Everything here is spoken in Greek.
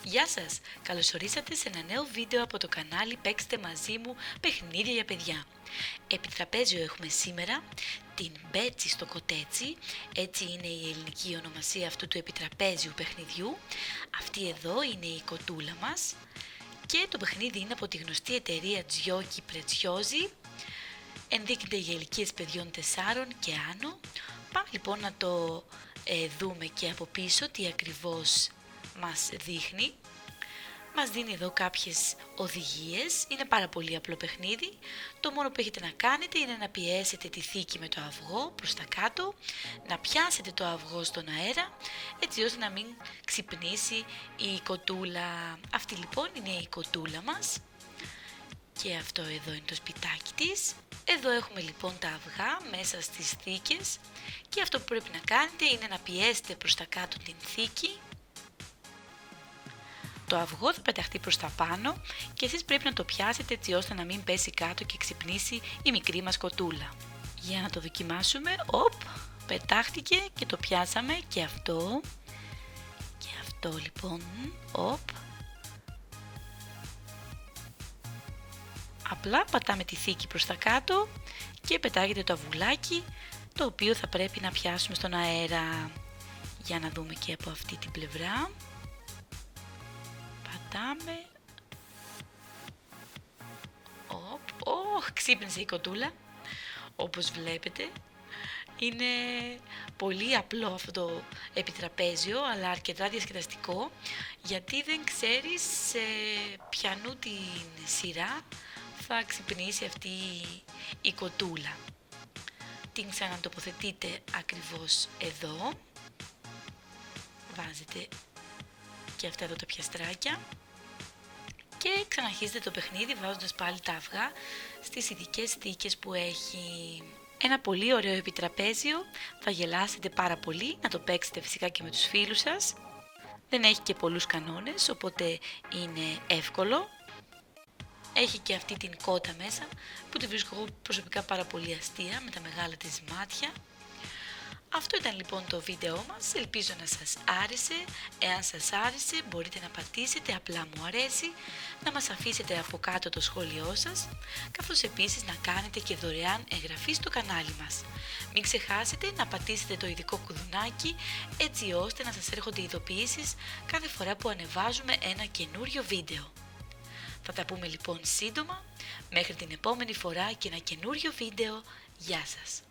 Γεια σας! Καλώς ορίσατε σε ένα νέο βίντεο από το κανάλι Παίξτε μαζί μου παιχνίδια για παιδιά. Επιτραπέζιο έχουμε σήμερα, την Μπέτσι στο κοτέτσι, έτσι είναι η ελληνική ονομασία αυτού του επιτραπέζιου παιχνιδιού. Αυτή εδώ είναι η κοτούλα μας και το παιχνίδι είναι από τη γνωστή εταιρεία Giochi Preziosi. Ενδείκνυται για ηλικίες παιδιών 4 και άνω. Πάμε λοιπόν να το δούμε και από πίσω τι ακριβώς μας δείχνει. Μας δίνει εδώ κάποιες οδηγίες, είναι πάρα πολύ απλό παιχνίδι. Το μόνο που έχετε να κάνετε είναι να πιέσετε τη θήκη με το αυγό προς τα κάτω, να πιάσετε το αυγό στον αέρα, έτσι ώστε να μην ξυπνήσει η κοτούλα. Αυτή λοιπόν είναι η κοτούλα μας και αυτό εδώ είναι το σπιτάκι της. Εδώ έχουμε λοιπόν τα αυγά μέσα στις θήκες και αυτό που πρέπει να κάνετε είναι να πιέσετε προς τα κάτω την θήκη. Το αυγό θα πεταχτεί προς τα πάνω και εσείς πρέπει να το πιάσετε έτσι ώστε να μην πέσει κάτω και ξυπνήσει η μικρή μας κοτούλα. Για να το δοκιμάσουμε, πετάχτηκε και το πιάσαμε και αυτό. Και αυτό λοιπόν, Απλά πατάμε τη θήκη προς τα κάτω και πετάγεται το αυγουλάκι, το οποίο θα πρέπει να πιάσουμε στον αέρα. Για να δούμε και από αυτή την πλευρά. Πατάμε. Ξύπνησε η κοτούλα, όπως βλέπετε. Είναι πολύ απλό αυτό το επιτραπέζιο, αλλά αρκετά διασκεδαστικό, γιατί δεν ξέρεις σε ποιανού την σειρά θα ξυπνήσει αυτή η κοτούλα. Την ξανατοποθετείτε ακριβώς εδώ. Βάζετε και αυτά εδώ τα πιαστράκια και ξαναρχίζετε το παιχνίδι βάζοντας πάλι τα αυγά στις ειδικές θήκες που έχει. Ένα πολύ ωραίο επιτραπέζιο, θα γελάσετε πάρα πολύ, να το παίξετε φυσικά και με τους φίλους σας. Δεν έχει και πολλούς κανόνες, οπότε είναι εύκολο. Έχει και αυτή την κότα μέσα που τη βρίσκω εγώ προσωπικά πάρα πολύ αστεία με τα μεγάλα της μάτια. Αυτό ήταν λοιπόν το βίντεό μας, ελπίζω να σας άρεσε. Εάν σας άρεσε μπορείτε να πατήσετε απλά μου αρέσει, να μας αφήσετε από κάτω το σχόλιο σας, καθώς επίσης να κάνετε και δωρεάν εγγραφή στο κανάλι μας. Μην ξεχάσετε να πατήσετε το ειδικό κουδουνάκι έτσι ώστε να σας έρχονται ειδοποιήσεις κάθε φορά που ανεβάζουμε ένα καινούριο βίντεο. Θα τα πούμε λοιπόν σύντομα, μέχρι την επόμενη φορά και ένα καινούριο βίντεο. Γεια σας!